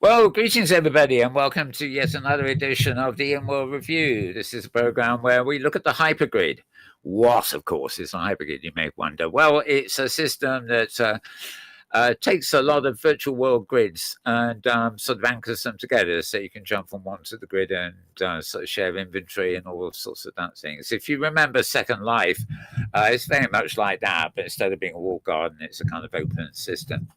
Well, greetings everybody, and welcome to yet another edition of the Inworld Review. This is a program where we look at the hypergrid. What, of course, is a hypergrid, you may wonder? Well, it's a system that takes a lot of virtual world grids and sort of anchors them together so you can jump from one to the grid and sort of share inventory and all sorts of that things. If you remember Second Life, it's very much like that, but instead of being a walled garden, it's a kind of open system.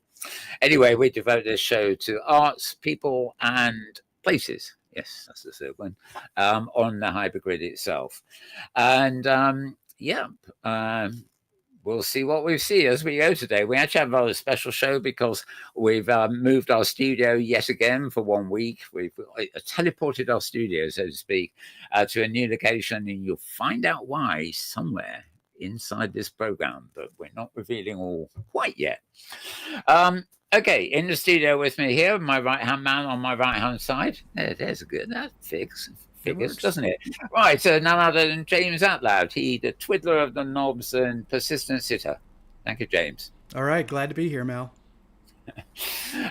Anyway, we devote this show to arts, people, and places. Yes, that's the third one on the hypergrid itself. And we'll see what we see as we go today. We actually have a special show because we've moved our studio yet again for 1 week. We've teleported our studio, so to speak, to a new location, and you'll find out why somewhere inside this program, but we're not revealing all quite yet. Okay, in the studio with me here, my right-hand man on my right-hand side. There's a good, that figures, doesn't it? Right, none other than James Atlloud. He, the twiddler of the knobs and persistent sitter. Thank you, James. All right, glad to be here, Mel.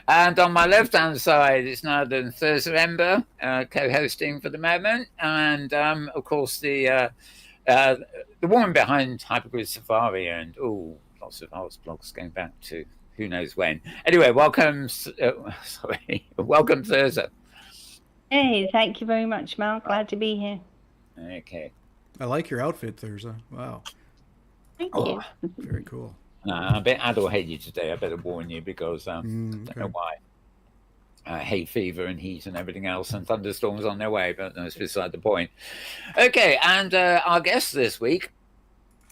And on my left-hand side, it's none other than Thirza Ember, co-hosting for the moment, and of course the woman behind Hypergrid Safari and lots of arts blogs going back to who knows when. Anyway, welcome, welcome Thirza. Hey, thank you very much, Mel. Glad to be here. Okay. I like your outfit, Thirza. Wow. Thank you. Very cool. I'm a bit addle-headed today, I better warn you, because I don't know why. Hay fever and heat and everything else, and thunderstorms on their way, but that's beside the point. Okay, and our guest this week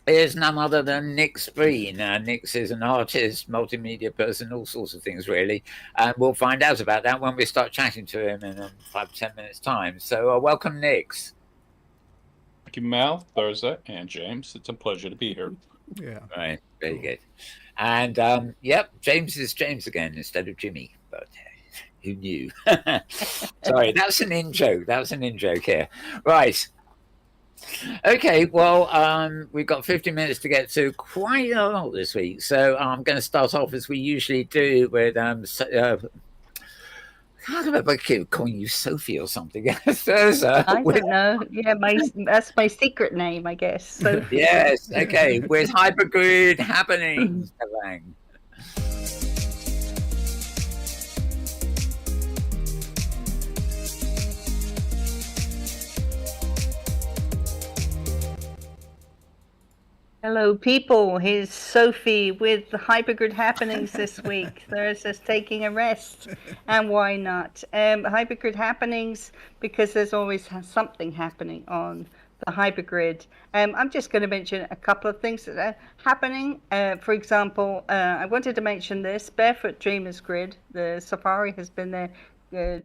is none other than Nyx Breen. Nyx is an artist, multimedia person, all sorts of things, really. And we'll find out about that when we start chatting to him in 5 to 10 minutes' time. So welcome, Nyx. Thank you, Mel, Thirza, and James. It's a pleasure to be here. Yeah. Right, very good. And, James is James again instead of Jimmy, but who knew? Sorry, that's an in-joke. That was an in-joke here. Right. Okay, well, we've got 50 minutes to get to quite a lot this week. So I'm going to start off as we usually do with, I can't remember if I keep calling you Sophie or something. Thirza. I don't know. Yeah, that's my secret name, I guess. Sophie. Yes, okay, with Hypergrid happenings. Hello, people. Here's Sophie with the Hypergrid happenings this week. Thurza's taking a rest, and why not? Hypergrid happenings because there's always something happening on the Hypergrid. I'm just going to mention a couple of things that are happening. For example, I wanted to mention this Barefoot Dreamers Grid. The Safari has been there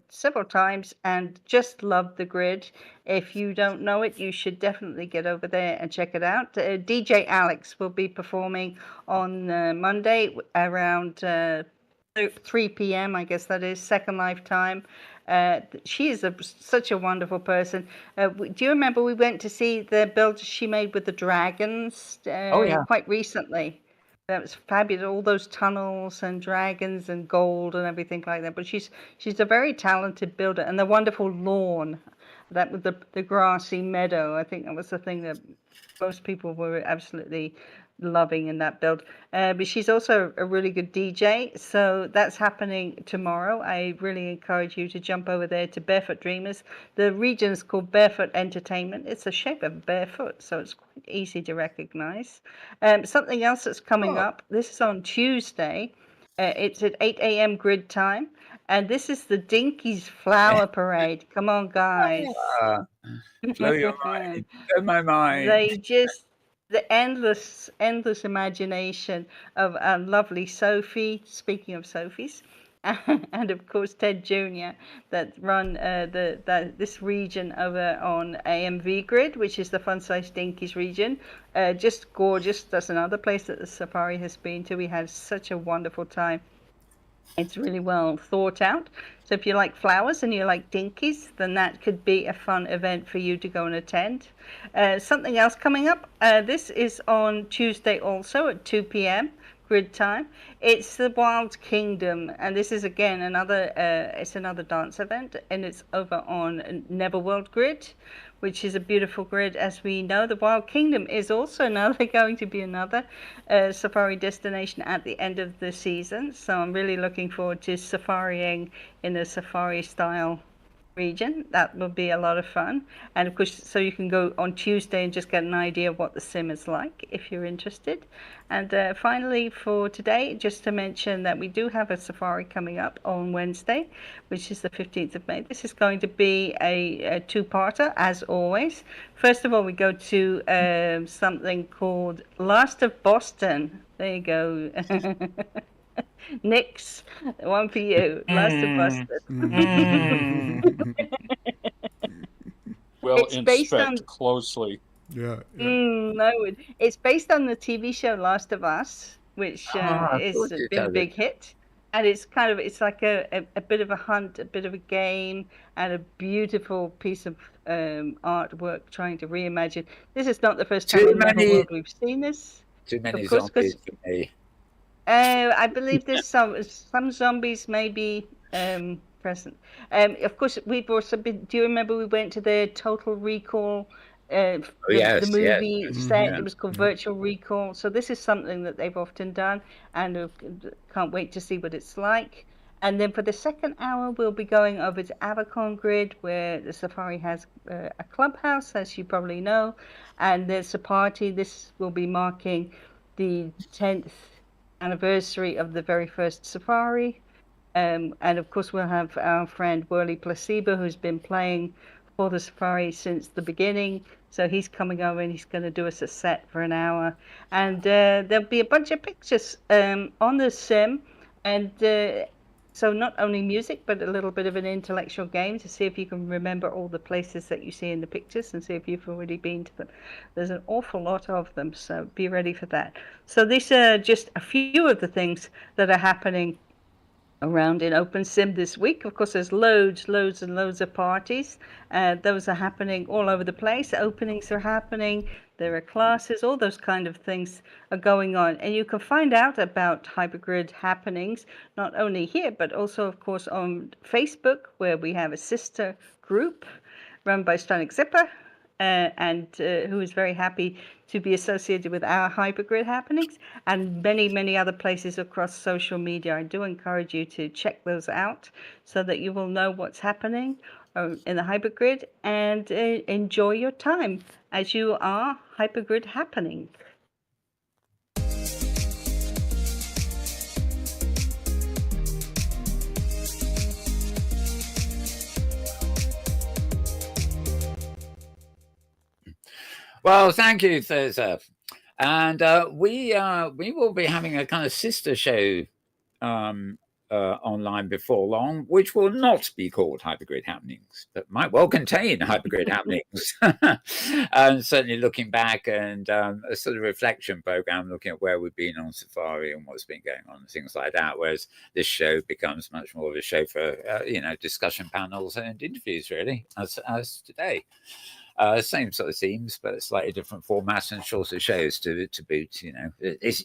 several times and just love the grid. If you don't know it, you should definitely get over there and check it out. DJ Alex will be performing on Monday around 3 p.m. I guess that is Second Life time. She is such a wonderful person. Do you remember we went to see the build she made with the dragons quite recently? That was fabulous, all those tunnels and dragons and gold and everything like that. But she's a very talented builder, and the wonderful lawn, that with the grassy meadow. I think that was the thing that most people were absolutely loving in that build. But she's also a really good DJ, so that's happening tomorrow. I really encourage you to jump over there to Barefoot Dreamers. The region is called Barefoot Entertainment. It's the shape of barefoot, so it's quite easy to recognize. Something else that's coming up, this is on Tuesday. It's at 8 a.m. grid time, and this is the Dinkies Flower Parade. Come on, guys. Blow your mind. Blow my mind. They just... the endless imagination of lovely Sophie, speaking of Sophies, and of course Ted Jr. that run this region over on AMV Grid, which is the Fun Size Dinkies region. Just gorgeous. That's another place that the Safari has been to. We had such a wonderful time. It's really well thought out. So if you like flowers and you like dinkies, then that could be a fun event for you to go and attend. Something else coming up. This is on Tuesday also at 2 p.m. grid time. It's the Wild Kingdom, and this is again another it's another dance event, and it's over on Neverworld grid, which is a beautiful grid. As we know, the Wild Kingdom is also going to be another safari destination at the end of the season. So I'm really looking forward to safarying in a safari style region. That will be a lot of fun. And of course, so you can go on Tuesday and just get an idea of what the sim is like if you're interested. And finally for today, just to mention that we do have a safari coming up on Wednesday, which is the 15th of May. This is going to be a two-parter, as always. First of all, we go to something called Last of Boston. There you go. Nyx, one for you. Last of Boston. We'll It's based inspect on- closely. Yeah. No, it's based on the TV show Last of Us, which I is thought you been a told big hit. And it's it's like a bit of a hunt, a bit of a game, and a beautiful piece of artwork trying to reimagine. This is not the first time Too in many- Neverworld we've seen this. Too many Of course, 'cause- zombies for me. I believe there's some zombies may be present. Of course, we've also been. Do you remember we went to the Total Recall? Yes, the movie yes. set. Yeah. It was called Virtual Recall. So this is something that they've often done, and can't wait to see what it's like. And then for the second hour, we'll be going over to Avacon Grid, where the safari has a clubhouse, as you probably know, and there's a party. This will be marking the 10th anniversary of the very first safari. And of course, we'll have our friend Whirly Placebo, who's been playing for the safari since the beginning. So he's coming over and he's going to do us a set for an hour. And there'll be a bunch of pictures on the sim. And so not only music, but a little bit of an intellectual game to see if you can remember all the places that you see in the pictures and see if you've already been to them. There's an awful lot of them, so be ready for that. So these are just a few of the things that are happening around in OpenSim this week. Of course, there's loads and loads of parties. Those are happening all over the place. Openings are happening. There are classes. All those kind of things are going on. And you can find out about Hypergrid happenings, not only here, but also, of course, on Facebook, where we have a sister group run by Stanik Zipper, and who is very happy to be associated with our Hypergrid happenings, and many other places across social media. I do encourage you to check those out so that you will know what's happening in the Hypergrid, and enjoy your time as you are Hypergrid happening. Well, thank you, Thirza. And we will be having a kind of sister show online before long, which will not be called Hypergrid Happenings, but might well contain Hypergrid Happenings. And certainly looking back and a sort of reflection program, looking at where we've been on safari and what's been going on and things like that. Whereas this show becomes much more of a show for discussion panels and interviews, really, as today. Same sort of themes, but slightly different formats and shorter shows to boot.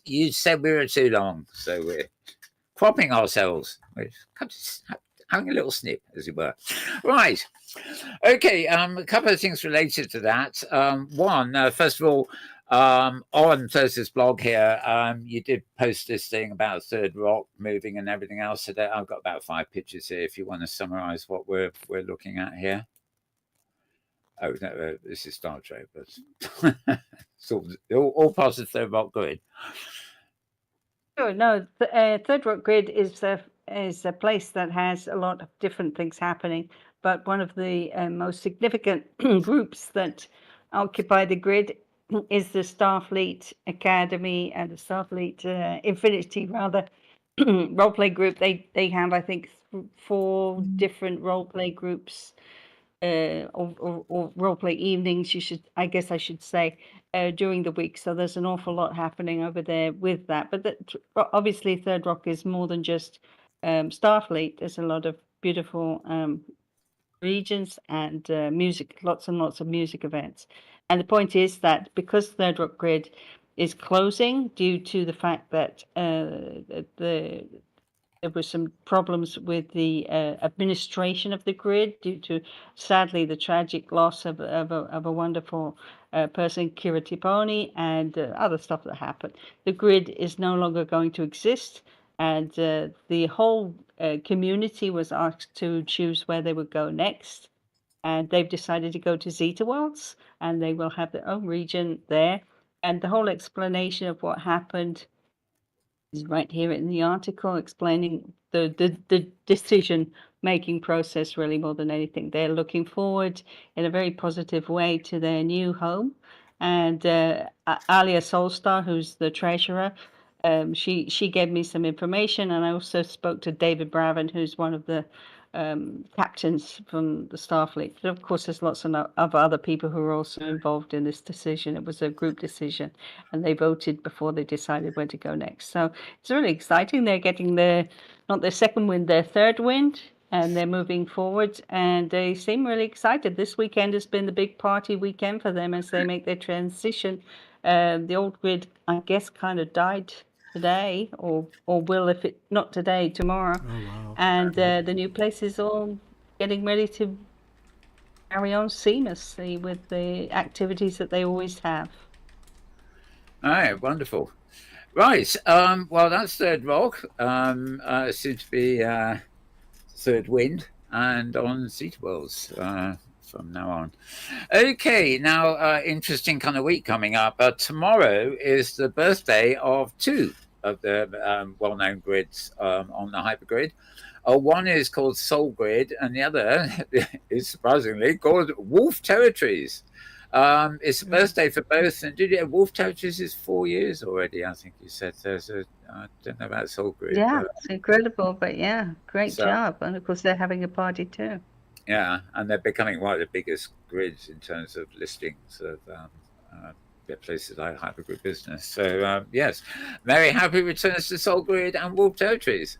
You said we were too long, so we're cropping ourselves. We're having a little snip, as it were. Right. Okay. A couple of things related to that. One, first of all, on Thurza's blog here, you did post this thing about Third Rock moving and everything else today. I've got about 5 pictures here if you want to summarize what we're looking at here. Oh, no, this is Star Trek, but it's all part of Third Rock Grid. Sure. No, Third Rock Grid is a place that has a lot of different things happening, but one of the most significant groups that occupy the grid is the Starfleet Academy and the Starfleet Infinity, rather, roleplay group. They have, I think, 4 different roleplay groups. Or roleplay evenings, I should say, during the week. So there's an awful lot happening over there with that. But obviously, Third Rock is more than just Starfleet. There's a lot of beautiful regions and music, lots and lots of music events. And the point is that because Third Rock Grid is closing due to the fact that there were some problems with the administration of the grid due to, sadly, the tragic loss of a wonderful person, Kira Tiponi, and other stuff that happened. The grid is no longer going to exist, and the whole community was asked to choose where they would go next. And they've decided to go to Zeta Worlds, and they will have their own region there. And the whole explanation of what happened is right here in the article, explaining the decision making process, really, more than anything. They're looking forward in a very positive way to their new home. And Alia Solstar, who's the treasurer, she gave me some information, and I also spoke to David Bravin, who's one of the captains from the Starfleet. But of course, there's lots of other people who are also involved in this decision. It was a group decision, and they voted before they decided where to go next. So it's really exciting. They're getting not their second wind, their third wind, and they're moving forward, and they seem really excited. This weekend has been the big party weekend for them as they make their transition. The old grid, I guess, kind of died today, or will, if it not today, tomorrow. Oh, wow. And the new place is all getting ready to carry on seamlessly with the activities that they always have. All right, wonderful. Right, well, that's Third Rock. Seems to be Third Wind and on Zeta Worlds from now on. Okay, now interesting kind of week coming up. Tomorrow is the birthday of two of the well-known grids on the hypergrid. One is called Soul Grid, and the other is surprisingly called Wolf Territories. It's a birthday for both. And did you Wolf Territories is 4 years already? I think you said there's I don't know about Soul Grid. Yeah, it's incredible, but yeah, great job. And of course, they're having a party too. Yeah, and they're becoming one of the biggest grids in terms of listings of places like Hypergrid Business. So yes, very happy returns to Soul Grid and Wolf Territories.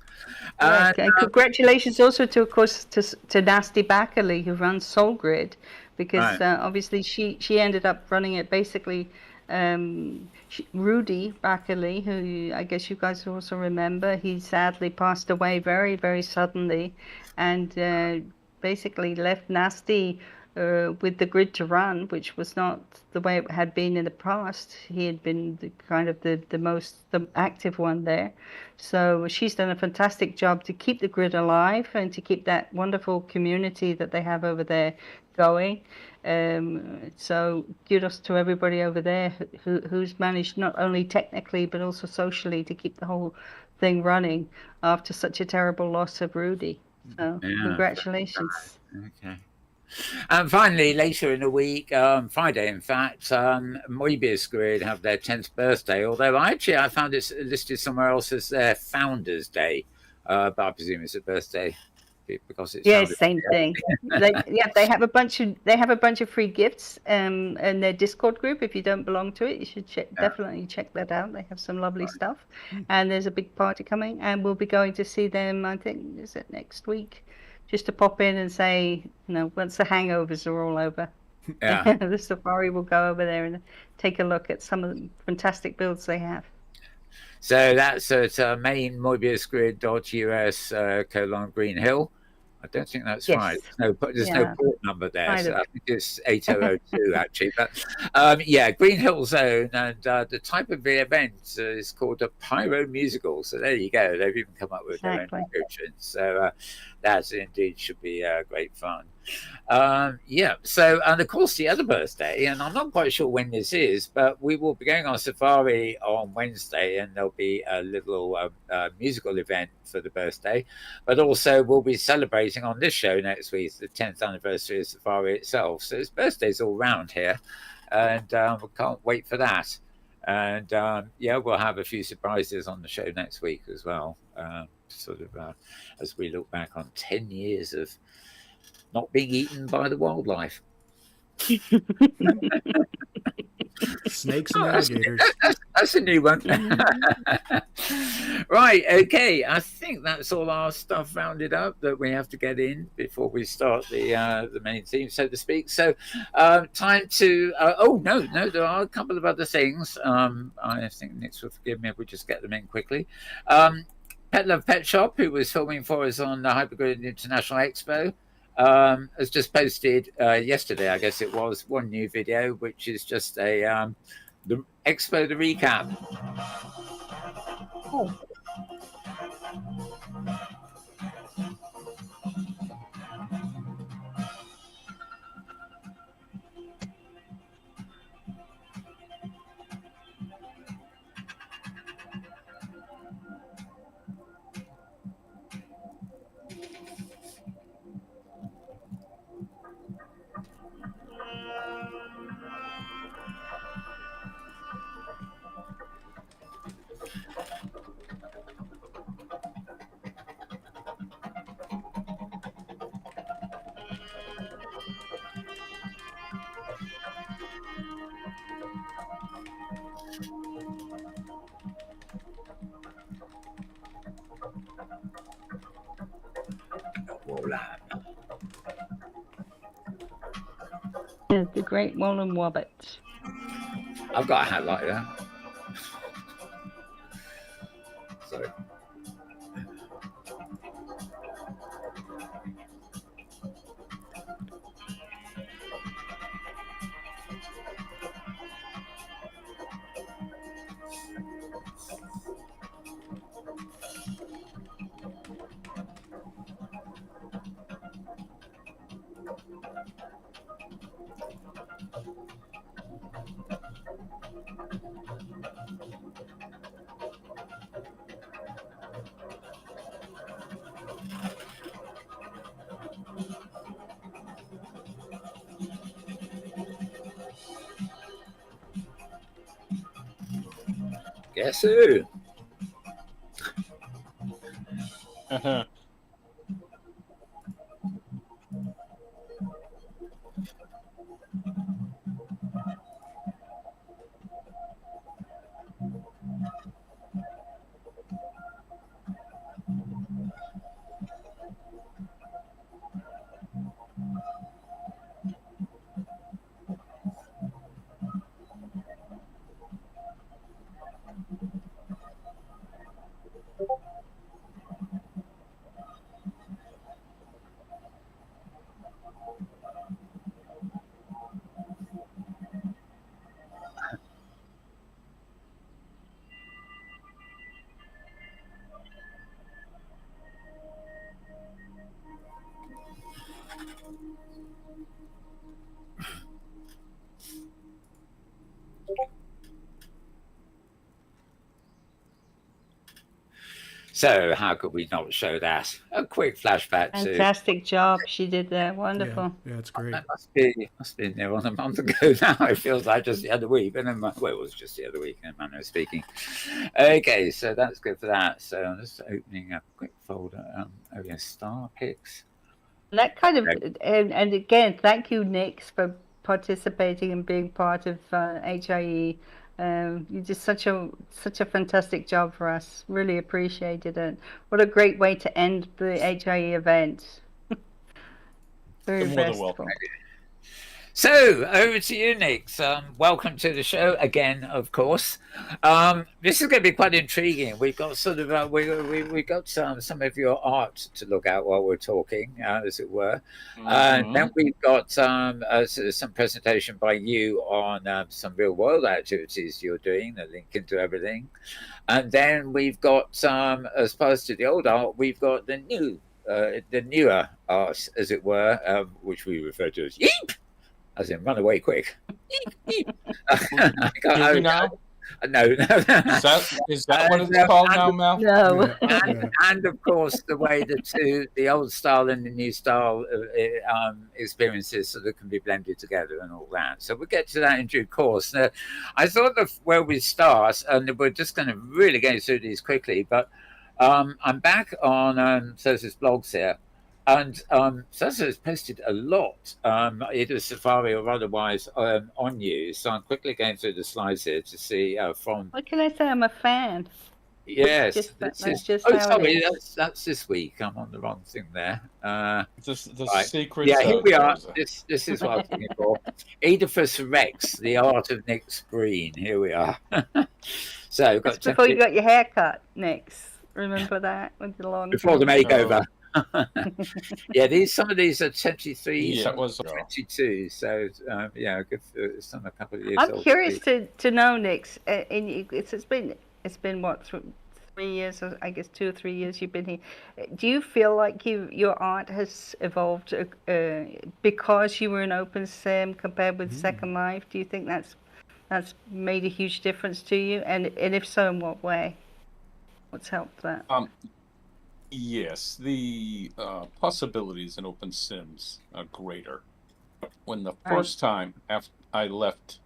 And congratulations also to, of course, to Nasty Backerley, who runs Soul Grid, because obviously she ended up running it basically. Rudy Backerley, who I guess you guys also remember, he sadly passed away very, very suddenly, and basically left Nasty with the grid to run, which was not the way it had been in the past. He had been the most active one there. So she's done a fantastic job to keep the grid alive and to keep that wonderful community that they have over there going. So kudos to everybody over there who's managed not only technically but also socially to keep the whole thing running after such a terrible loss of Rudy. So congratulations. Okay. And finally, later in the week, Friday, in fact, Moebius Grid have their 10th birthday, although I found it listed somewhere else as their Founders Day, but I presume it's a birthday because it's same thing. They have a bunch of free gifts in their Discord group. If you don't belong to it, you should definitely check that out. They have some lovely stuff, and there's a big party coming, and we'll be going to see them. I think is it next week. Just to pop in and say, once the hangovers are all over, the safari will go over there and take a look at some of the fantastic builds they have. So that's at mainmobiusgrid.us :Green Hill. I don't think that's right. There's no port number there. So I think it's 8002 actually. But Green Hill Zone, and the type of the event is called a Pyro Musical. So there you go. They've even come up with their own description. So that indeed should be great fun. So, and of course the other birthday, and I'm not quite sure when this is, but we will be going on safari on Wednesday, and there'll be a little musical event for the birthday, but also we'll be celebrating on this show next week the 10th anniversary of safari itself. So it's birthdays all round here, and we can't wait for that. And we'll have a few surprises on the show next week as well, as we look back on 10 years of not being eaten by the wildlife. Snakes and alligators. That's a new one. Right, okay. I think that's all our stuff rounded up that we have to get in before we start the main theme, so to speak. So, time to. No, there are a couple of other things. I think Nyx will forgive me if we just get them in quickly. Pet Love Pet Shop, who was filming for us on the Hypergrid International Expo, has just posted yesterday, I guess it was, one new video, which is just a the Expo, the recap. Oh. The Great Wallen Wobbit. I've got a hat like that. Sorry. Guess who? So how could we not show that? A quick flashback to... Fantastic job. She did that. Wonderful. Yeah, it's great. That must be near on a month ago now. It feels like just the other week. But well, it was just the other week in a manner of speaking. Okay, so that's good for that. So I'm just opening a quick folder. Yes, star picks. That kind of, and again, thank you, Nyx, for participating and being part of HIE. You did such a fantastic job for us. Really appreciated it. What a great way to end the HIE event. Very You're more than restful. welcome. So over to you, Nyx. Welcome to the show again, of course. This is going to be quite intriguing. We've got sort of we got some of your art to look at while we're talking, as it were. Then we've got some presentation by you on some real world activities you're doing that link into everything. And then we've got as opposed to the old art, we've got the newer art, as it were, which we refer to as Yeep. As in, run away quick. Now? No. Is that what it's called now, Mel? No. And of course, the way the old style and the new style experiences sort of can be blended together and all that. So we'll get to that in due course. Now, I thought of where we start, and we're just going to really go through these quickly, but I'm back on Thirza's blogs here. And Thirza has posted a lot, either Safari or otherwise, on you. So I'm quickly going through the slides here to see from. What can I say? I'm a fan. Yes, That's this is. just Oh, how it sorry, is. that's this week. I'm on the wrong thing there. The Right. secret's Yeah, here out, we are. Thirza. This is what I was looking for. Oedipus Rex, the art of Nyx Breen. Here we are. So we've got That's before you got your hair cut, Nyx. Remember that with the long before the hair? makeover. Yeah, some of these are 23, Yeah, some it was 22. So yeah, good for some a couple of years I'm old. curious to know, Nyx. It's been what 3 years, or I guess 2 or 3 years you've been here. Do you feel like your art has evolved because you were in Open Sim compared with Second Life? Do you think that's made a huge difference to you? And if so, in what way? What's helped that? Yes, the possibilities in Open Sims are greater. When the first time after I left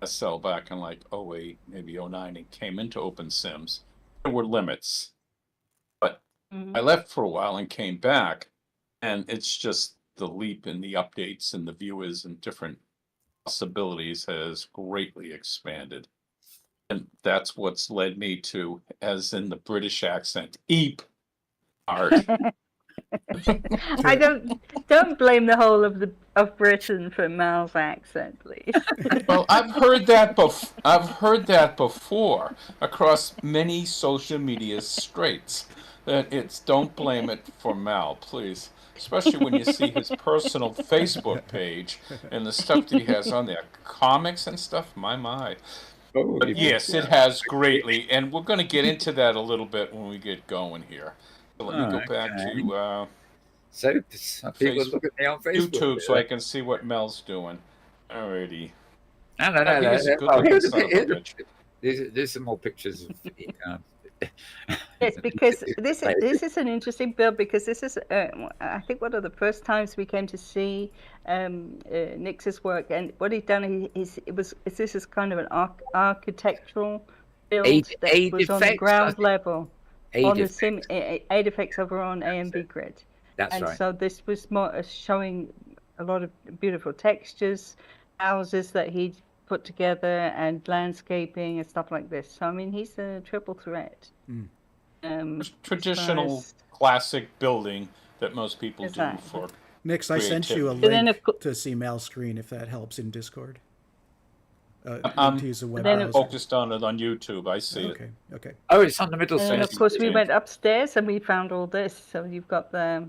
SL back in like 08, maybe 09, and came into Open Sims, there were limits. But I left for a while and came back, and it's just the leap in the updates and the viewers and different possibilities has greatly expanded. And that's what's led me to, as in the British accent, EEP art. I don't blame the whole of Britain for Mal's accent, please. Well, I've heard that before across many social media straits. That it's don't blame it for Mal, please. Especially when you see his personal Facebook page and the stuff that he has on there, comics and stuff. My. Oh, But yes, it has greatly, and we're going to get into that a little bit when we get going here. So let me go back to so people look at me on Facebook. YouTube so I can see what Mel's doing. Alrighty. No. He's a good-looking son of a bitch. There's some more pictures of. Yes, because this is an interesting build, because this is I think one of the first times we came to see Nyx's work, and what he'd done this is kind of an architectural build that was on the ground level on the sim aid effects over on AMV grid. That's right. So this was more showing a lot of beautiful textures, houses that he'd put together, and landscaping and stuff like this. So I mean, he's a triple threat. Traditional classic building that most people do for Nyx, I sent you a link to see Mal's screen if that helps in Discord. I'm to use a web browser. focused on it on YouTube. I see it. Okay. Oh, it's on the middle And of course, we went upstairs and we found all this. So you've got the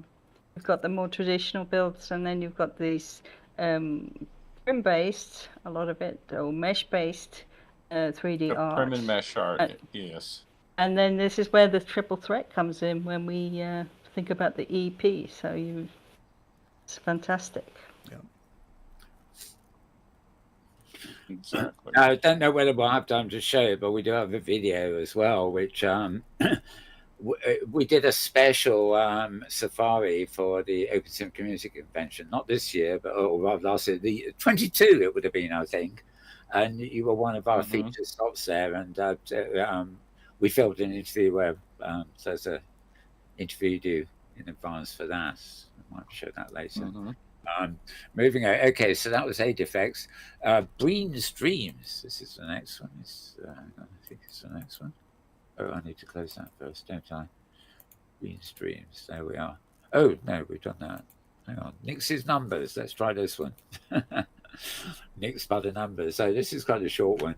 more traditional builds, and then you've got these trim-based, a lot of it, or mesh-based 3D art. Trim and mesh art, yes. And then this is where the triple threat comes in when we think about the EP. So it's fantastic. Yeah. Exactly. I don't know whether we'll have time to show it, but we do have a video as well, which we did a special safari for the Open Sim Community Convention, not this year, but last year, the 22 it would have been, I think. And you were one of our featured stops there, and we filmed an interview where Thirza interviewed you in advance for that. I might show that later. Moving on. Okay, so that was Aid Effects. Breen's Dreams. This is the next one. I think it's the next one. Oh, I need to close that first, don't I? Breen's Dreams. There we are. Oh, no, we've done that. Hang on. Nyx's Numbers. Let's try this one. Nyx by the numbers. So this is quite a short one.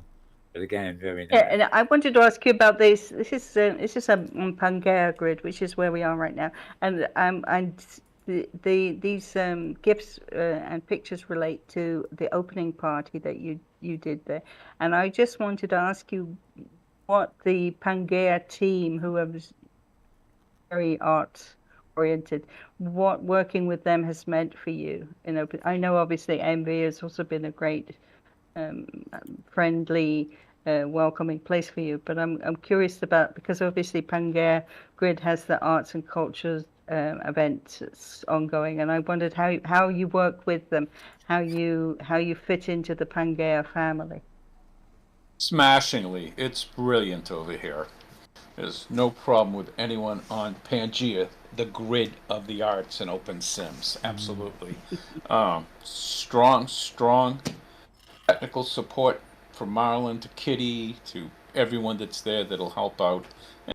But again, very nice. Yeah, and I wanted to ask you about this. This is a Pangea grid, which is where we are right now. And these gifs and pictures relate to the opening party that you did there. And I just wanted to ask you what the Pangea team, who was very art oriented, what working with them has meant for you in open. I know obviously MV has also been a great friendly welcoming place for you, but I'm curious about, because obviously Pangea Grid has the arts and cultures event ongoing, and I wondered how you work with them, how you fit into the Pangea family. Smashingly. It's brilliant over here. There's no problem with anyone on Pangea, the grid of the arts and open sims. Absolutely. Strong technical support from Marlon to Kitty to everyone that's there that'll help out.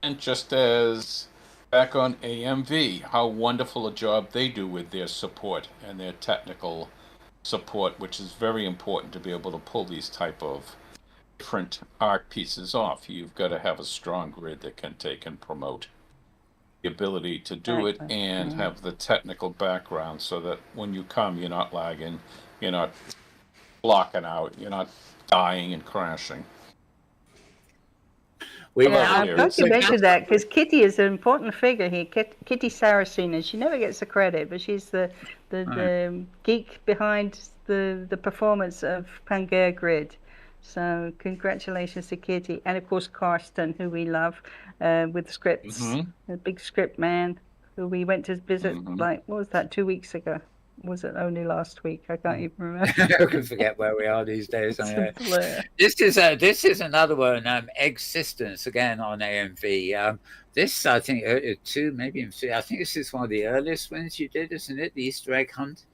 And just as back on AMV, how wonderful a job they do with their support and their technical support, which is very important to be able to pull these type of different art pieces off. You've got to have a strong grid that can take and promote the ability to do it and have the technical background so that when you come, you're not lagging, you're not blocking out, you're not dying and crashing. I'm glad you mentioned that, because Kitty is an important figure here. Kitty Saracen, and she never gets the credit, but she's the geek behind the performance of Pangea Grid. So congratulations to Kitty, and of course Karsten, who we love with scripts, the big script man, who we went to visit like, what was that, 2 weeks ago? Was it only last week? I can't even remember. I can forget where we are these days. This is another one. Existence again on AMV. This I think 2, maybe 3. I think this is one of the earliest ones you did, isn't it? The Easter egg hunt.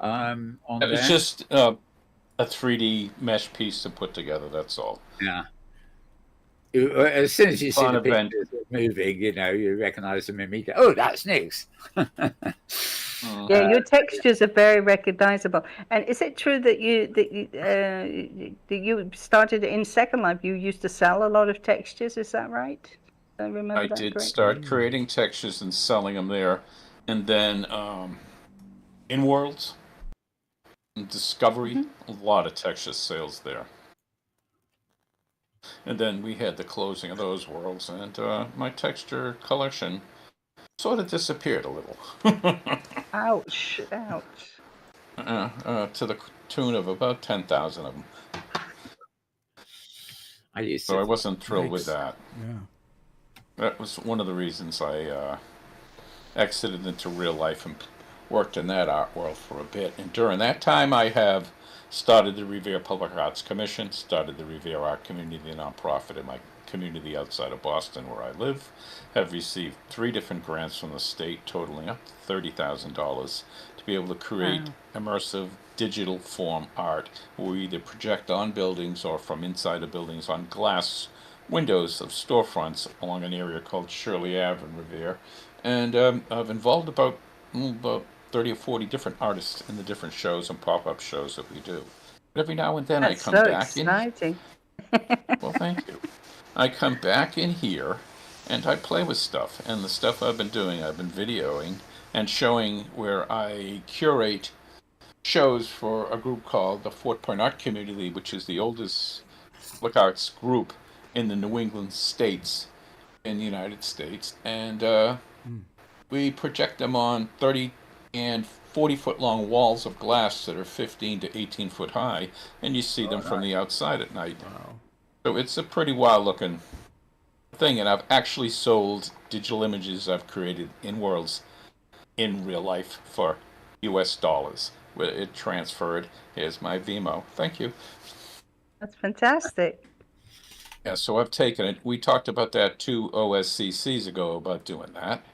It's just a 3D mesh piece to put together. That's all. Yeah. As soon as you see the pictures moving, you recognize them immediately. Oh, that's Nyx. Yeah, your textures are very recognizable. And is it true that you started in Second Life? You used to sell a lot of textures. Is that right? I remember. I did start creating textures and selling them there, and then Inworld and Discovery, a lot of texture sales there. And then we had the closing of those worlds, and my texture collection sort of disappeared a little. Ouch. To the tune of about 10,000 of them. So I wasn't thrilled with that. Yeah. That was one of the reasons I exited into real life and worked in that art world for a bit. And during that time, I have started the Revere Public Arts Commission, started the Revere Art Community nonprofit in my community outside of Boston where I live, have received 3 different grants from the state totaling up to $30,000 to be able to create immersive digital form art where we either project on buildings or from inside of buildings on glass windows of storefronts along an area called Shirley Ave in Revere. And I've involved about 30 or 40 different artists in the different shows and pop-up shows that we do. But every now and then I come back in. Well, thank you. I come back in here and I play with stuff. And the stuff I've been doing, I've been videoing and showing where I curate shows for a group called the Fort Point Art Community, which is the oldest public arts group in the New England states in the United States. And we project them on 30 and 40-foot long walls of glass that are 15 to 18 foot high, and you see them from the outside at night. Wow. So it's a pretty wild looking thing, and I've actually sold digital images I've created in worlds in real life for US dollars. Where it transferred. Here's my Vimo. Thank you. That's fantastic. Yeah, so I've taken it. We talked about that 2 OSCCs ago about doing that,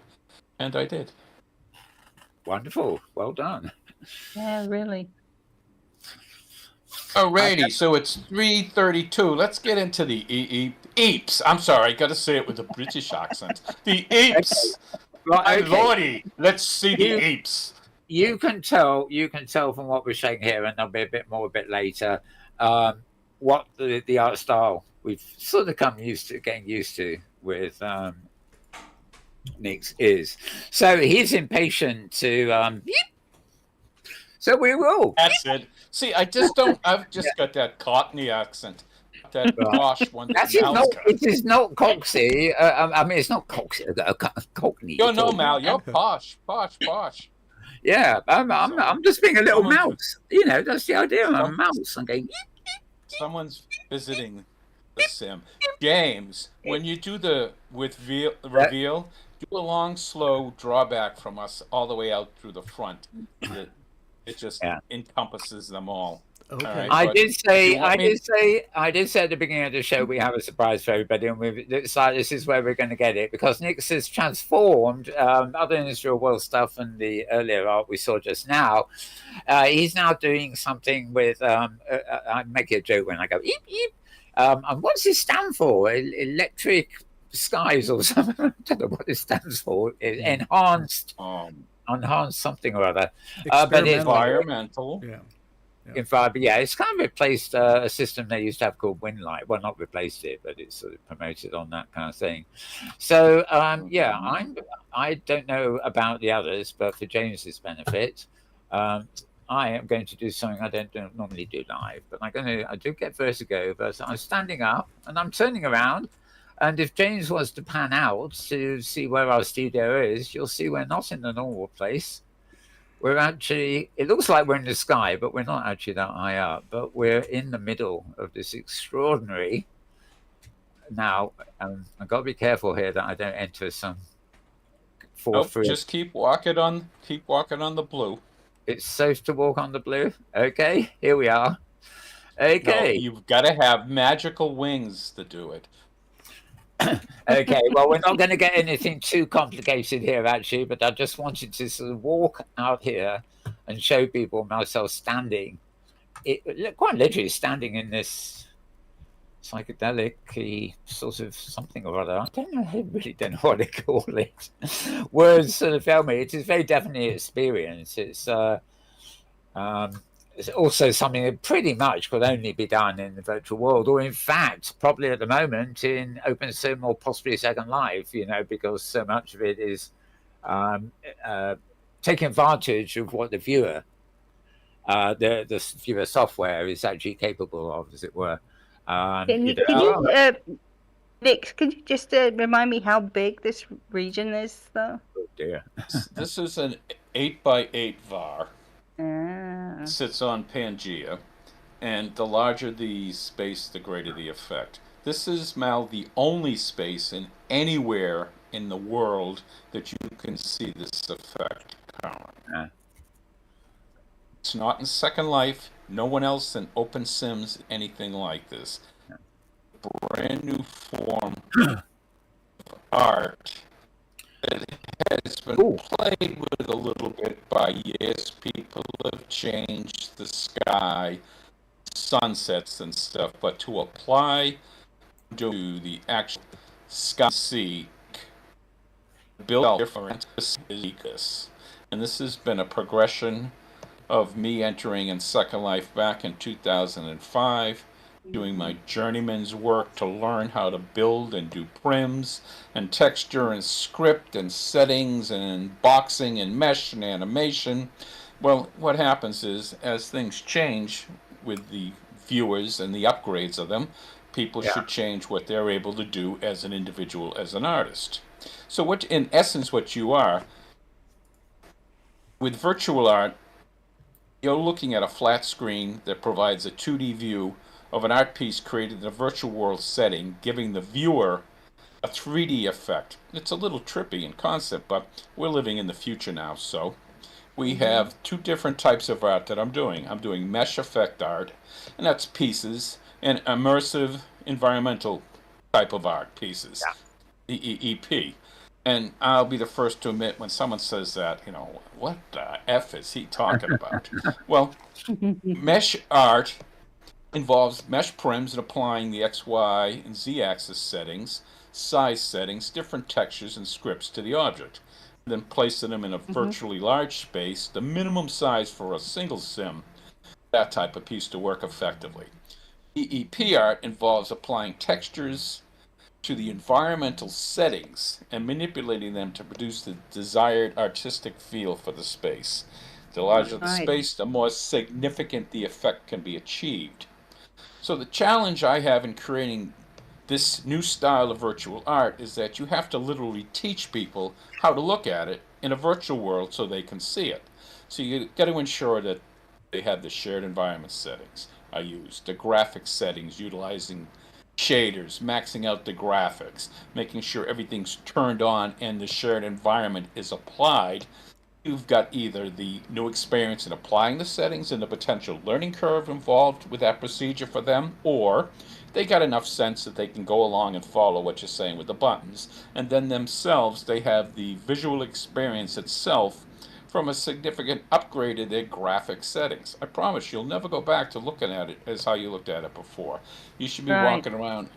and I did. Wonderful. Well done. Yeah, really. Alrighty, so it's 3:32. Let's get into the EEPs. I'm sorry, I got to say it with a British accent. The EEPs. Right, okay. Lordy, let's see the EEPs. You can tell from what we're saying here, and there'll be a bit later, what the art style we've sort of getting used to with Nyx is. So he's impatient to so we will. That's it. See, I've just got that Cockney accent. That posh one. It is not Coxy. I mean, it's not Coxy. Cockney. No, Mal. You're posh. Yeah, I'm just being a little mouse. That's the idea. I'm a mouse. I'm going. Someone's visiting the sim. James, when you do the reveal, do a long, slow drawback from us all the way out through the front. It just encompasses them all. Okay. Right, I but did say, you want I me- did say at the beginning of the show we have a surprise for everybody, and it's like this is where we're going to get it because Nyx has transformed. Other than his real world stuff and the earlier art we saw just now, he's now doing something with. I make a joke when I go eep eep. And what's it stand for? Electric skies or something? I don't know what it stands for. Enhanced something or other. But it's environmental. Yeah. yeah, it's kind of replaced a system they used to have called Winlight. Well, not replaced it, but it's sort of promoted on that kind of thing. So, yeah, I don't know about the others, but for James's benefit, I am going to do something I don't normally do live. But I do get vertigo, but I'm standing up and I'm turning around. And if James was to pan out to see where our studio is, you'll see we're not in the normal place. We're actually, it looks like we're in the sky, but we're not actually that high up. But we're in the middle of this extraordinary. Now, I've got to be careful here that I don't enter some Just keep walking on the blue. It's safe to walk on the blue. Okay, here we are. Okay. No, you've got to have magical wings to do it. Okay, well, we're not going to get anything too complicated here, actually, but I just wanted to sort of walk out here and show people myself standing, quite literally standing in this psychedelic sort of something or other. I really don't know what to call it. Words sort of fail me. It is very definitely an experience. It's also something that pretty much could only be done in the virtual world, or in fact, probably at the moment in OpenSim or possibly Second Life, because so much of it is taking advantage of what the viewer, the viewer software is actually capable of, as it were. Nyx, could you just remind me how big this region is, though? Oh dear. This is an 8x8 VAR. Sits on Pangea, and the larger the space, the greater the effect. This is, Mal, the only space in anywhere in the world that you can see this effect currently. It's not in Second Life. No one else in OpenSims anything like this. Brand new form of art that has been played with a little bit by years. People have changed the sky, sunsets and stuff, but to apply to the actual sky, build different this. And this has been a progression of me entering in Second Life back in 2005. Doing my journeyman's work to learn how to build and do prims and texture and script and settings and boxing and mesh and animation. Well, what happens is, as things change with the viewers and the upgrades of them, people should change what they're able to do as an individual, as an artist. So what, in essence, what you are, with virtual art, you're looking at a flat screen that provides a 2D view of an art piece created in a virtual world setting, giving the viewer a 3D effect. It's a little trippy in concept, but we're living in the future now, so we have two different types of art that I'm doing. I'm doing mesh effect art, and that's pieces, and immersive environmental type of art pieces, EEP. And I'll be the first to admit when someone says that, what the F is he talking about? Well, mesh art involves mesh prims and applying the X, Y, and Z axis settings, size settings, different textures and scripts to the object. Then placing them in a virtually large space, the minimum size for a single sim, that type of piece to work effectively. EEP art involves applying textures to the environmental settings and manipulating them to produce the desired artistic feel for the space. The larger the space, the more significant the effect can be achieved. So the challenge I have in creating this new style of virtual art is that you have to literally teach people how to look at it in a virtual world so they can see it. So you got to ensure that they have the shared environment settings I use, the graphic settings utilizing shaders, maxing out the graphics, making sure everything's turned on and the shared environment is applied you've got either the new experience in applying the settings and the potential learning curve involved with that procedure for them, or they got enough sense that they can go along and follow what you're saying with the buttons, and then themselves, they have the visual experience itself from a significant upgrade in their graphic settings. I promise you'll never go back to looking at it as how you looked at it before. You should be walking around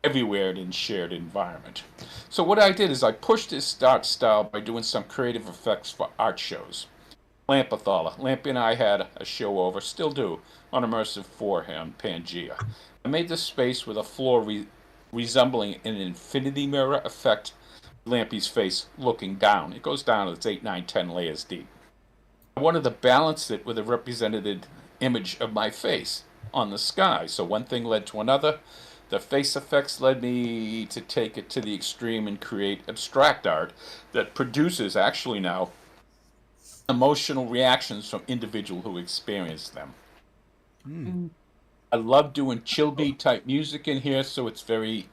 everywhere in shared environment. So what I did is I pushed this art style by doing some creative effects for art shows. Lampathala. Lampy and I had a show over, still do, on Immersive 4 here on Pangea. I made this space with a floor resembling an infinity mirror effect. Lampy's face looking down. It goes down, it's 8, 9, 10 layers deep. I wanted to balance it with a represented image of my face on the sky. So one thing led to another. The face effects led me to take it to the extreme and create abstract art that produces, actually now, emotional reactions from individuals who experience them. I love doing chill beat type music in here, so it's very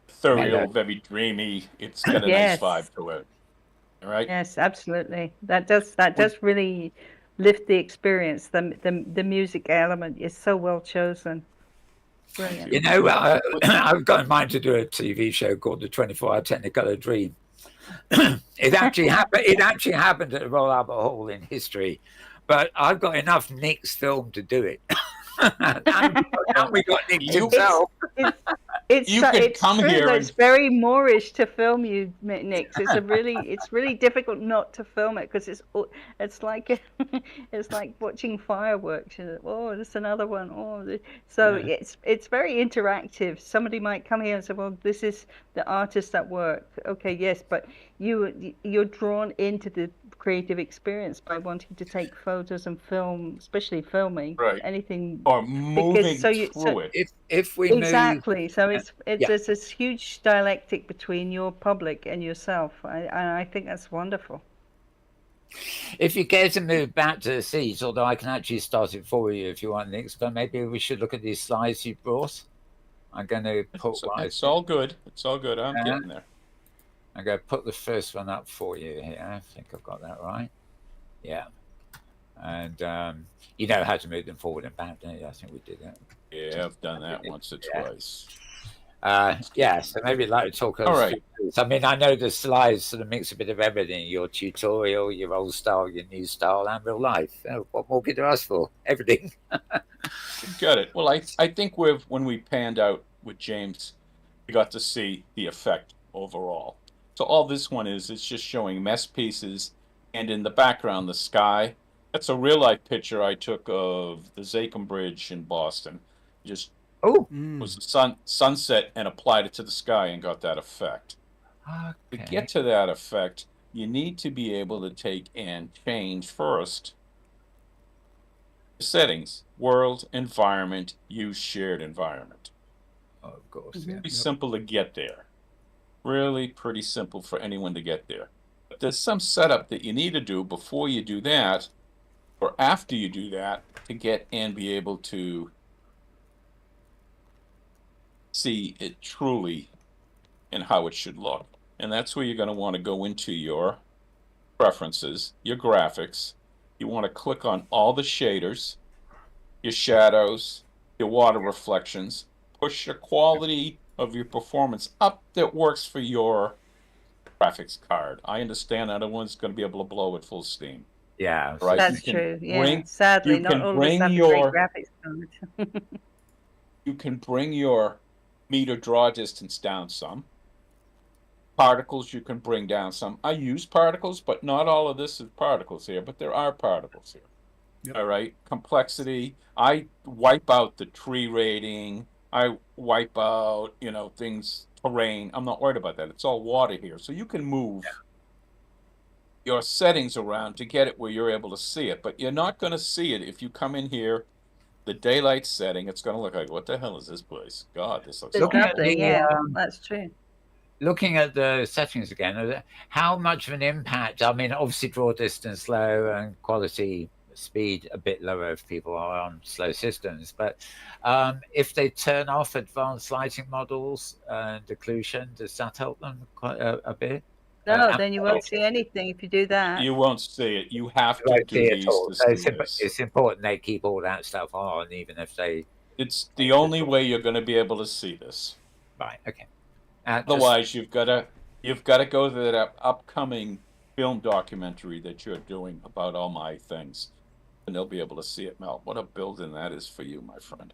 ethereal, very dreamy. It's got a nice vibe to it. All right? Yes, absolutely. That does really lift the experience. The music element is so well chosen. Brilliant. You know, I've got in mind to do a TV show called The 24-Hour Technicolor Dream. It actually happened at the Royal Albert Hall in history, but I've got enough Nyx film to do it. and we got Nyx himself. It's come true here that and... it's very Moorish to film you, Nyx. It's really difficult not to film it because it's like it's like watching fireworks. Oh, there's another one. Oh, so it's very interactive. Somebody might come here and say, "Well, this is the artist at work." Okay, yes, but you're drawn into the creative experience by wanting to take photos and film, especially filming anything or moving through it. If we exactly, so there's this huge dialectic between your public and yourself. I think that's wonderful. If you care to move back to the seats, although I can actually start it for you if you want, Nyx, but maybe we should look at these slides you brought. I'm going to put it's all good. It's all good. I'm getting there. I'm going to put the first one up for you here. I think I've got that right. Yeah. And you know how to move them forward and back, don't you? I think we did that. Yeah, I've done that once or twice. So maybe you'd like to talk us through this. I mean, I know the slides sort of mix a bit of everything, your tutorial, your old style, your new style, and real life. What more could you ask for? Everything. Got it. Well, I think when we panned out with James, we got to see the effect overall. So all this one is, it's just showing mess pieces, and in the background, the sky. That's a real-life picture I took of the Zakim Bridge in Boston. Just was the sunset and applied it to the sky and got that effect. To get to that effect, you need to be able to take and change first the settings, world, environment, use shared environment. Oh, of course, It's pretty simple to get there. Really pretty simple for anyone to get there. But there's some setup that you need to do before you do that, or after you do that, to get and be able to see it truly and how it should look. And that's where you're going to want to go into your preferences, your graphics. You want to click on all the shaders, your shadows, your water reflections, push the quality of your performance up that works for your graphics card. I understand that everyone's going to be able to blow at full steam. Yeah, right. That's true. Sadly, not all of us have great graphics cards. You can bring your meter draw distance down some. Particles you can bring down some. I use particles, but not all of this is particles here, but there are particles here. Yep. All right. Complexity. I wipe out the tree rating. I wipe out, things, terrain. I'm not worried about that. It's all water here. So you can move your settings around to get it where you're able to see it. But you're not going to see it if you come in here, the daylight setting. It's going to look like, what the hell is this place? God, this looks nothing. That's true. Looking at the settings again, how much of an impact? I mean, obviously draw distance low and quality speed a bit lower if people are on slow systems, but if they turn off advanced lighting models and occlusion, does that help them quite a bit? No, then you won't see anything if you do that. You won't see it. You have to do these to see this. It's important they keep all that stuff on, even if they... It's the only way you're going to be able to see this. Right, okay. Otherwise, you've got to go to that upcoming film documentary that you're doing about all my things, and they'll be able to see it. Mel, what a building that is for you, my friend.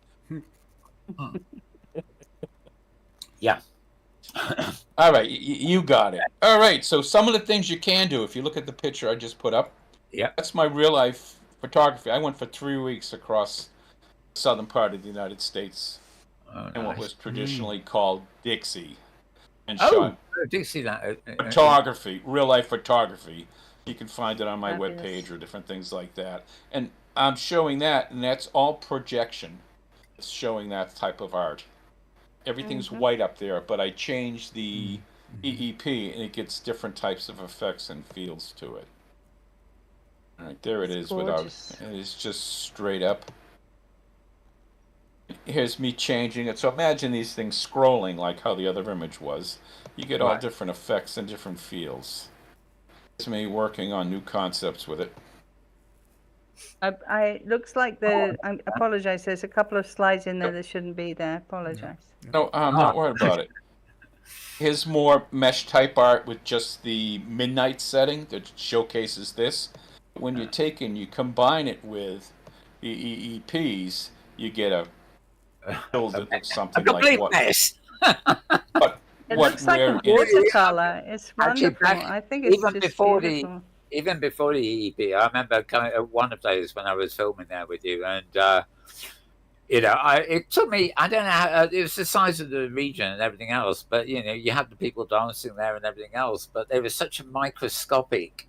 Yeah. All right, you got it. All right, so some of the things you can do, if you look at the picture I just put up, that's my real life photography. I went for 3 weeks across the southern part of the United States in what was traditionally called Dixie, and shot Dixie photography, real life photography. You can find it on my webpage or different things like that. And I'm showing that, and that's all projection. It's showing that type of art. Everything's white up there, but I changed the EEP, and it gets different types of effects and feels to it. All right, there it is. It's just straight up. Here's me changing it. So imagine these things scrolling like how the other image was. You get all different effects and different feels. It's me working on new concepts with it. Looks like I apologize. There's a couple of slides in there that shouldn't be there. Apologize. No, I'm not worried about it. Here's more mesh type art with just the midnight setting that showcases this. When you take and you combine it with the EEPs, you get a build that looks something like what. Mess. But it looks like a watercolor. It's wonderful. I think it's even just before beautiful. Even before the EEP, I remember coming one of those when I was filming there with you, and it took me. I don't know how it was the size of the region and everything else, but you had the people dancing there and everything else. But there was such a microscopic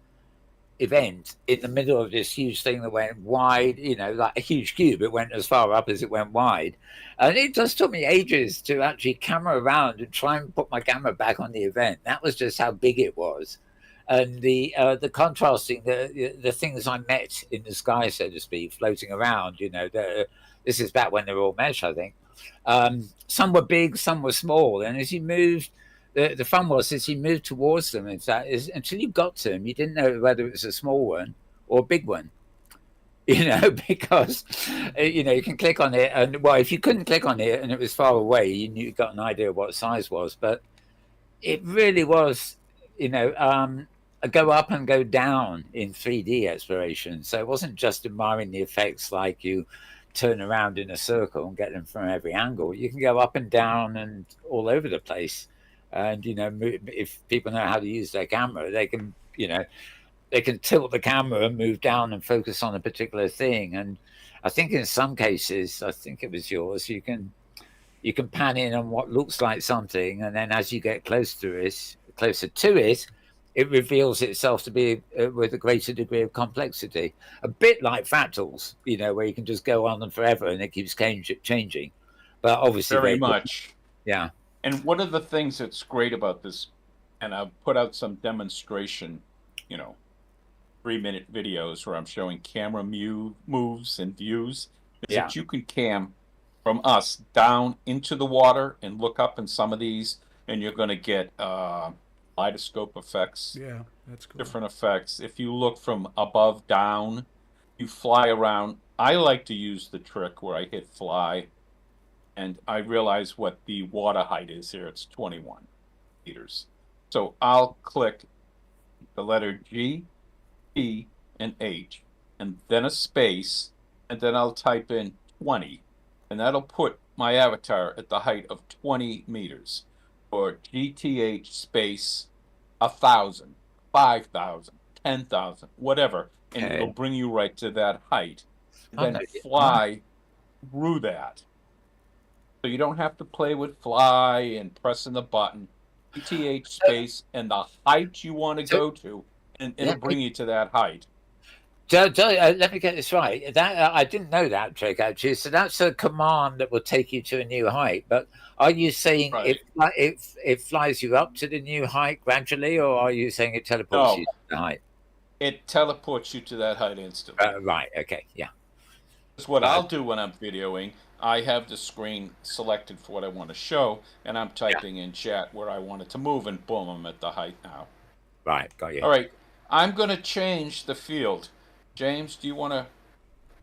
event in the middle of this huge thing that went wide, like a huge cube. It went as far up as it went wide, and it just took me ages to actually camera around and try and put my camera back on the event. That was just how big it was. And the contrasting, the things I met in the sky, so to speak, floating around, this is back when they were all mesh, I think. Some were big, some were small. And as you moved, the fun was as you moved towards them, until you got to them, you didn't know whether it was a small one or a big one. Because, you can click on it. And, well, if you couldn't click on it and it was far away, you got an idea of what size was. But it really was, a go up and go down in 3D exploration. So it wasn't just admiring the effects like you turn around in a circle and get them from every angle. You can go up and down and all over the place. And, if people know how to use their camera, they can, they can tilt the camera and move down and focus on a particular thing. And I think in some cases, I think it was yours, you can pan in on what looks like something. And then as you get closer to it, it reveals itself to be with a greater degree of complexity, a bit like fractals, where you can just go on them forever and it keeps changing. But obviously, very much, yeah. And one of the things that's great about this, and I've put out some demonstration, 3-minute videos where I'm showing camera moves and views, is that you can cam from us down into the water and look up in some of these, and you're going to get kaleidoscope effects. Yeah, that's cool. Different effects. If you look from above down, you fly around. I like to use the trick where I hit fly, and I realize what the water height is here. It's 21 meters. So I'll click the letter G, P, and H, and then a space, and then I'll type in 20, and that'll put my avatar at the height of 20 meters. Or GTH space 1,000, 5,000, 10,000, whatever, and it'll bring you right to that height. Then fly through that. So you don't have to play with fly and pressing the button. GTH space and the height you want to go to, and it'll bring you to that height. Let me get this right. That I didn't know that trick actually. So that's a command that will take you to a new height. But are you saying it flies you up to the new height gradually, or are you saying it teleports you to the height? It teleports you to that height instantly. Right. Okay. Yeah. That's what I'll do when I'm videoing. I have the screen selected for what I want to show, and I'm typing in chat where I want it to move, and boom, I'm at the height now. Right, got you. All right, I'm going to change the field. James, do you want to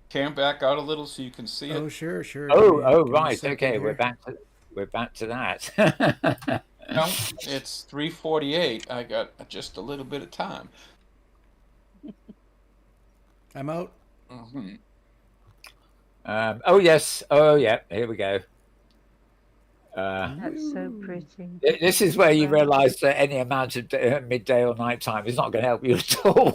cam back out a little so you can see it? Oh, sure. Oh, right. Okay, we're back to that. No, it's 3:48. I got just a little bit of time. I'm out. Mm-hmm. Oh yes. Oh yeah. Here we go. That's so pretty. This is where you realise that any amount of midday or night time is not going to help you at all.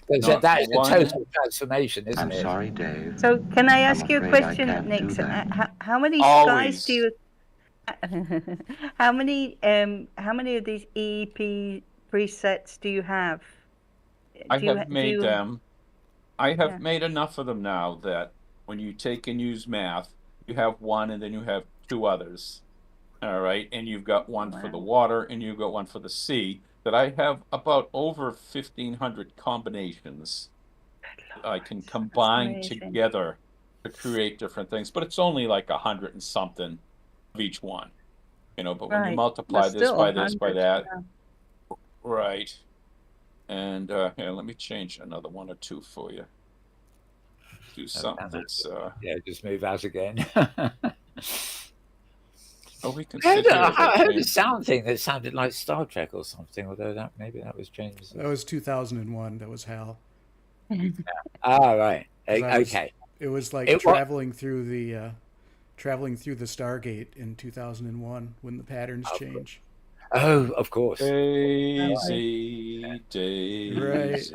That is a total transformation, isn't it? I'm sorry, Dave. So can I ask you a question, Nyx? how many Always. skies do you? How many of these EEP presets do you have? I have made them. I have made enough of them now that when you take and use math, you have one and then you have two others. All right, and you've got one for the water and you've got one for the sea. That I have about over 1,500 combinations I can combine together to create different things. But it's only like 100 and something of each one, you know. But when you multiply this by this by that, right? And here, let me change another one or two for you. Do something that's just move out again. Oh, we can. I heard a sound thing that sounded like Star Trek or something. Although maybe that was James. That was 2001. That was Hal. Right. Okay. It was like traveling through the Stargate in 2001 when the patterns change. Oh, of course. Daisy. Right.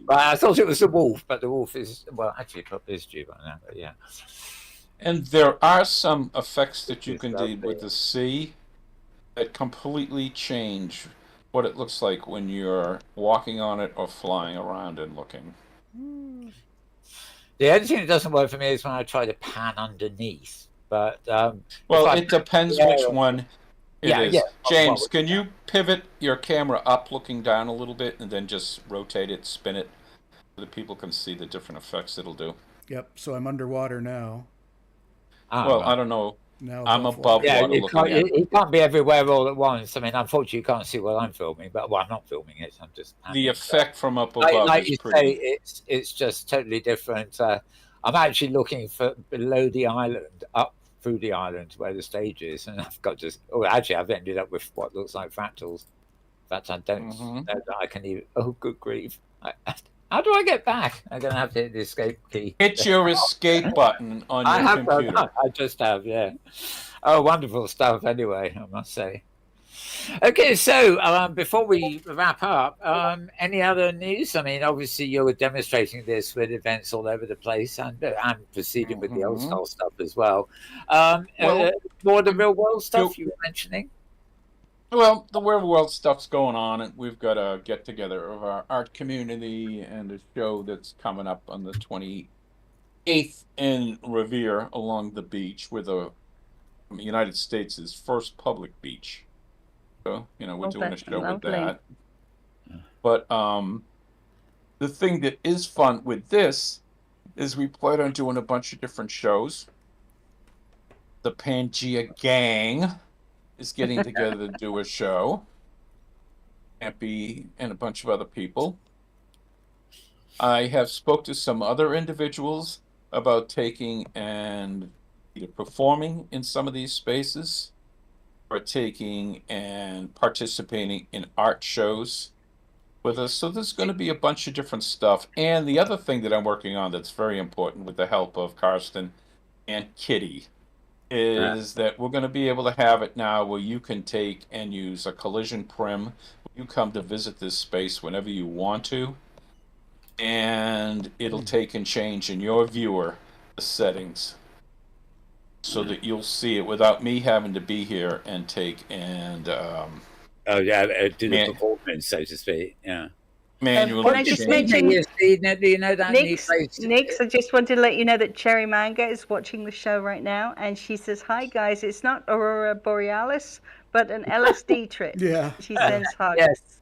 I thought it was the wolf, but the wolf is actually probably is due by now. But yeah. And there are some effects that you can do with the sea that completely change what it looks like when you're walking on it or flying around and looking. The only thing that doesn't work for me is when I try to pan underneath. But it depends which one it is. Yeah. James, can you pivot your camera up looking down a little bit and then just rotate it, spin it, so that people can see the different effects it'll do? Yep, so I'm underwater now. I don't know. Now I'm above water looking at it. You can't be everywhere all at once. I mean, unfortunately, you can't see what I'm filming. But I'm not filming it. I'm just the effect from up above. Like is you pretty. say, it's just totally different. I'm actually looking for below the island, up through the island where the stage is, and I've got just. Oh, actually, I've ended up with what looks like fractals. In fact, I don't know that I can even. Oh, good grief! How do I get back? I'm going to have to hit the escape key. Hit your escape button on your computer. I just have, yeah. Oh, wonderful stuff anyway, I must say. Okay, so before we wrap up, any other news? I mean, obviously you're demonstrating this with events all over the place and proceeding with the old style stuff as well. More of the real world stuff you were mentioning? Well, the real world stuff's going on, and we've got a get together of our art community and a show that's coming up on the 28th in Revere along the beach with the United States' first public beach. So, we're doing a show with that. But the thing that is fun with this is we plan on doing a bunch of different shows. The Pangea gang is getting together to do a show. Campy and a bunch of other people. I have spoke to some other individuals about taking and either performing in some of these spaces or taking and participating in art shows with us. So there's going to be a bunch of different stuff. And the other thing that I'm working on that's very important with the help of Karsten and Kitty is that we're going to be able to have it now where you can take and use a collision prim. You come to visit this space whenever you want to, and it'll take and change in your viewer the settings so that you'll see it without me having to be here and take and do the performance, so to speak. Yeah. Manually. Can I just mention, do you know that Nyx, I just wanted to let you know that Cherry Manga is watching the show right now, and she says, "Hi guys, it's not Aurora Borealis, but an LSD trip." Yeah. She sends hugs. Yes.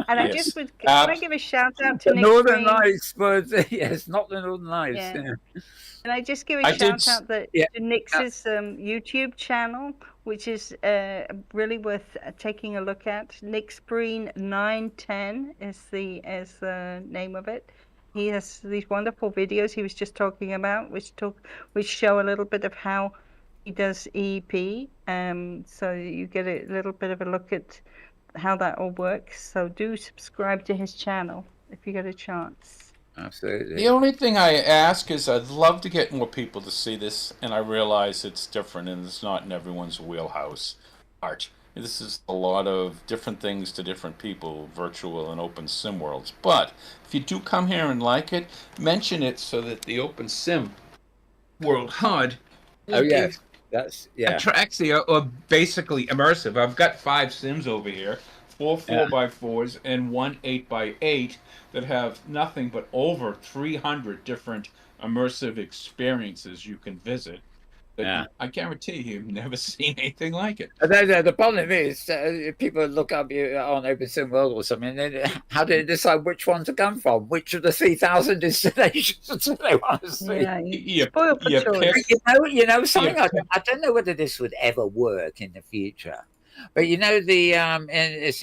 And I Yes. just would want to give a shout out to The Nyx Northern Breen. Lights, but yes, not the Northern Lights. Yeah. Yeah. And I just give a I did shout s- out that Yeah. to Nyx's YouTube channel, which is really worth taking a look at. Nyx Breen 910 is the name of it. He has these wonderful videos he was just talking about, which show a little bit of how he does EEP. So you get a little bit of a look at how that all works. So do subscribe to his channel if you get a chance. Absolutely. The only thing I ask is I'd love to get more people to see this, and I realize it's different and it's not in everyone's wheelhouse. Art. This is a lot of different things to different people, virtual and open sim worlds. But if you do come here and like it, mention it so that the open sim world HUD Oh yes, that's attracts the or basically immersive. I've got 5 sims over here, 4 4x4s and 1 8x8 that have nothing but over 300 different immersive experiences you can visit. That I guarantee you've never seen anything like it. The problem is people look up on OpenSim World or something, and then how do they decide which one to come from? Which of the 3,000 destinations do they want to see? Yeah, spoil for choice. You know something. I don't know whether this would ever work in the future, but you know it's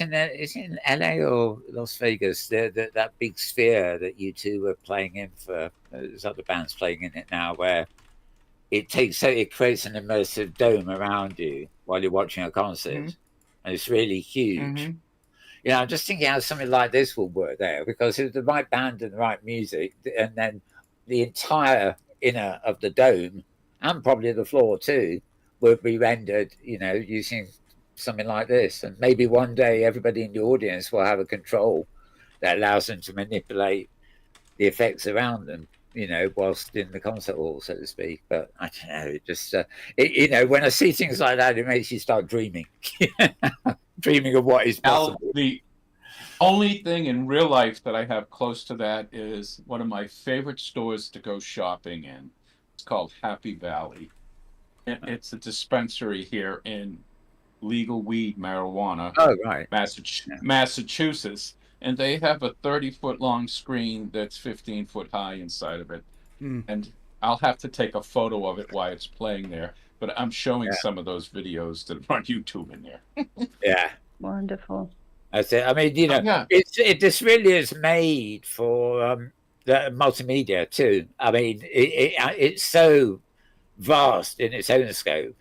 in LA or Las Vegas. That big sphere that you two were playing in for. There's other bands playing in it now where. It creates an immersive dome around you while you're watching a concert, and it's really huge. You know, I'm just thinking how something like this will work there, because with the right band and the right music, and then the entire inner of the dome and probably the floor too would be rendered, you know, using something like this. And maybe one day everybody in the audience will have a control that allows them to manipulate the effects around them, you know, whilst in the concert hall, so to speak. But I don't know, it just, you know, when I see things like that, it makes you start dreaming, dreaming of what is possible. The only thing in real life that I have close to that is one of my favorite stores to go shopping in. It's called Happy Valley. It's a dispensary here in legal weed marijuana, Massachusetts. And they have a 30-foot long screen that's 15 foot high inside of it. And I'll have to take a photo of it while it's playing there. But I'm showing some of those videos that are on YouTube in there. Wonderful. That's it. I mean, you know, this really is made for the multimedia too. I mean, it's so vast in its own scope,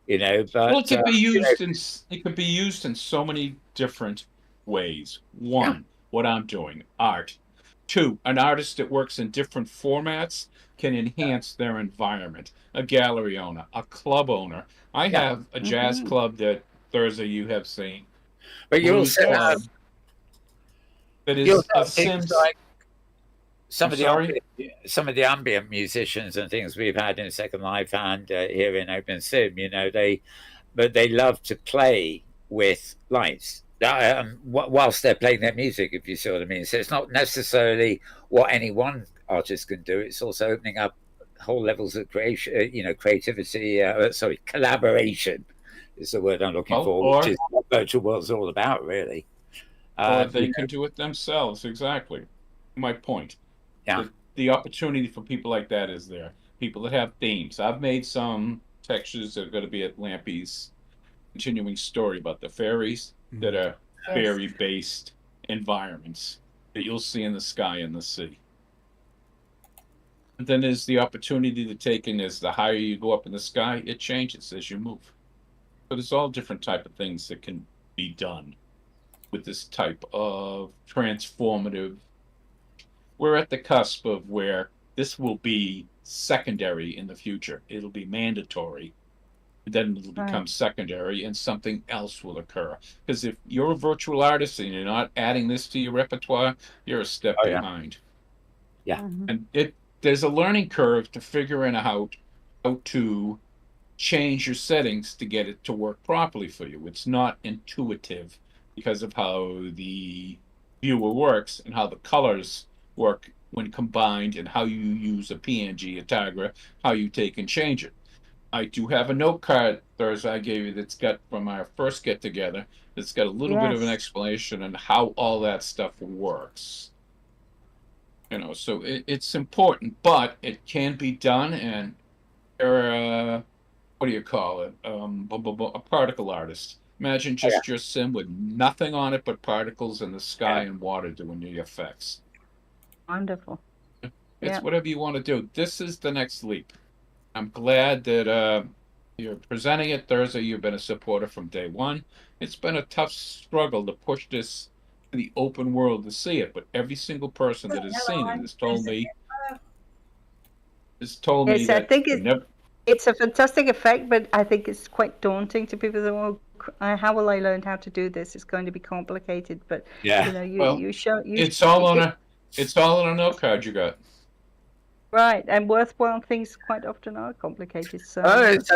you know. But well, it could be used it could be used in so many different ways. 1, what I'm doing, art. 2, an artist that works in different formats can enhance their environment. A gallery owner, a club owner. I have a jazz club that Thirza you have seen. But you also have that is a Sims. Like some of the ambient musicians and things we've had in Second Life and here in Open Sim, you know, they love to play with lights. Whilst they're playing their music, if you see what I mean. So it's not necessarily what any one artist can do. It's also opening up whole levels of creation, you know, creativity. Collaboration is the word I'm looking for, which is what virtual world's all about, really. Or they can do it themselves. Exactly, my point. Yeah, the opportunity for people like that is there. People that have themes. I've made some textures that are going to be at Lampy's continuing story about the fairies that are fairy-based environments that you'll see in the sky and the sea. And then there's the opportunity to take in as the higher you go up in the sky, it changes as you move. So there's all different type of things that can be done with this type of transformative. We're at the cusp of where this will be secondary in the future. It'll be mandatory. Then it'll become secondary and something else will occur. Because if you're a virtual artist and you're not adding this to your repertoire, you're a step behind. And there's a learning curve to figuring out how to change your settings to get it to work properly for you. It's not intuitive because of how the viewer works and how the colors work when combined and how you use a PNG, a Tigra, how you take and change it. I do have a note card, Thirza, I gave you that's got from our first get-together It's got a little bit of an explanation on how all that stuff works. So it's important, but it can be done, and you're what do you call it? A particle artist. Imagine just your sim with nothing on it but particles in the sky and water doing the effects. Wonderful. It's whatever you want to do. This is the next leap. I'm glad that you're presenting it, Thirza. You've been a supporter from day one. It's been a tough struggle to push this in the open world to see it, but every single person that has seen it has told me Yes, I that think it's a fantastic effect, but I think it's quite daunting to people that, well, how will I learn how to do this? It's going to be complicated, but you show it's all on a note card you got. Right, and worthwhile things quite often are complicated. So,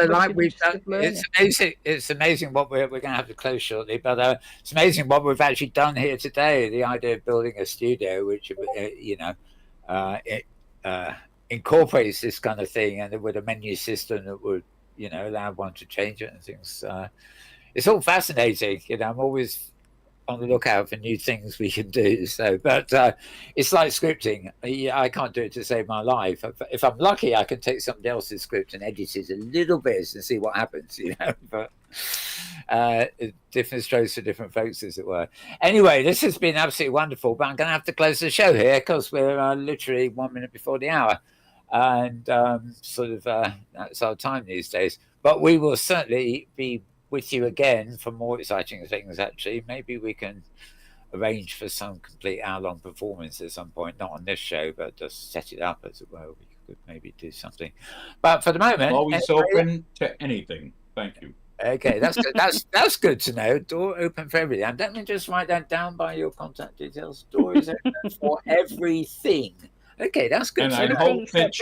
like we've done, it's amazing. It's amazing what we're going to have to close shortly, but it's amazing what we've actually done here today. The idea of building a studio, which it incorporates this kind of thing, and with a menu system that would allow one to change it and things. It's all fascinating. I'm always on the lookout for new things we can do. So, but it's like scripting. I can't do it to save my life. If I'm lucky, I can take somebody else's script and edit it a little bit and see what happens. But different strokes for different folks, as it were. Anyway, this has been absolutely wonderful. But I'm going to have to close the show here because we're literally 1 minute before the hour, and that's our time these days. But we will certainly be with you again for more exciting things. Actually, maybe we can arrange for some complete hour-long performance at some point, not on this show, but just set it up, as it were. We could maybe do something. But for the moment, always open to anything. Thank you. Okay, that's good. That's good to know. Door open for everything. And let me just write that down by your contact details. Door is open for everything. Okay, that's good. And I hope that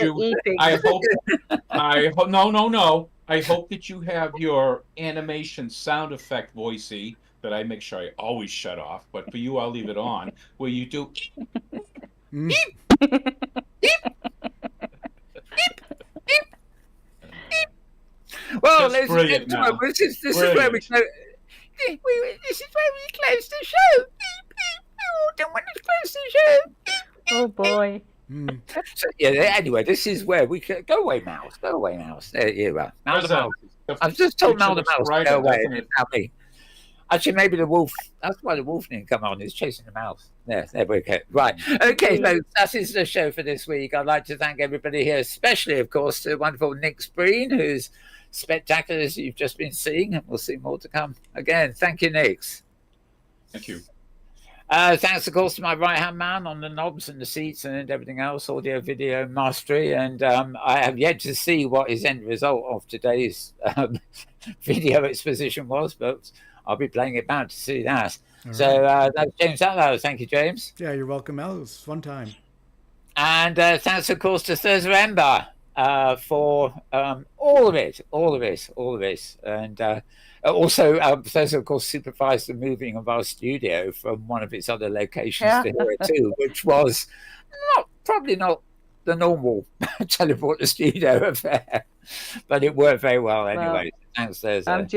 no. I hope that you have your animation sound effect voicey that I make sure I always shut off, but for you, I'll leave it on, where you do. Well, ladies and gentlemen, this is where we close. This is where we close the show. Don't want to close the show. Oh boy. So, anyway, this is where we go away, mouse. Go away, mouse. There you are. Mouse. I've just told Mal the mouse to go away. Me. Actually, maybe the wolf. That's why the wolf didn't come on. He's chasing the mouse. There we go. Right. Okay, folks, that is the show for this week. I'd like to thank everybody here, especially, of course, the wonderful Nyx Breen, who's spectacular, as you've just been seeing, and we'll see more to come. Again, thank you, Nyx. Thank you. Thanks, of course, to my right-hand man on the knobs and the seats and everything else, audio, video, mastery. And I have yet to see what his end result of today's video exposition was, but I'll be playing it back to see that. All so that's James Atlloud. Thank you, James. Yeah, you're welcome, Al. It was a fun time. And thanks, of course, to Thirza Ember for all of it. And also, Thirza, of course, supervised the moving of our studio from one of its other locations to here too, which was probably not the normal teleport to studio affair, but it worked very well anyway. Thanks, Thirza. I'm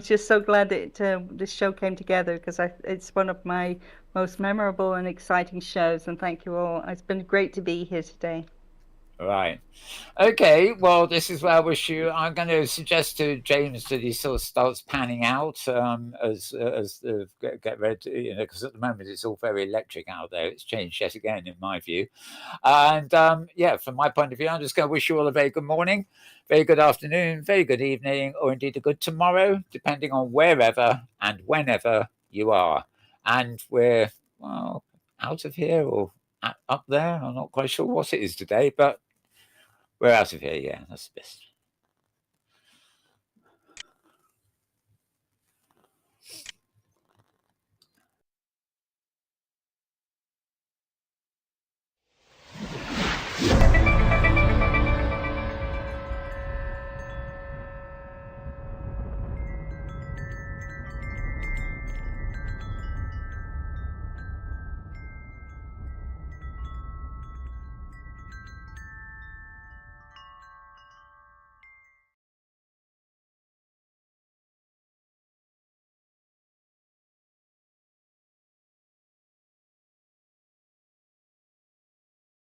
just so glad that this show came together, because it's one of my most memorable and exciting shows. And thank you all. It's been great to be here today. Right. Okay. Well, this is where I wish you. I'm going to suggest to James that he sort of starts panning out as get ready, because at the moment it's all very electric out there. It's changed yet again, in my view. And from my point of view, I'm just going to wish you all a very good morning, very good afternoon, very good evening, or indeed a good tomorrow, depending on wherever and whenever you are. And we're out of here or up there. I'm not quite sure what it is today, but we're out of here. Yeah, that's the best.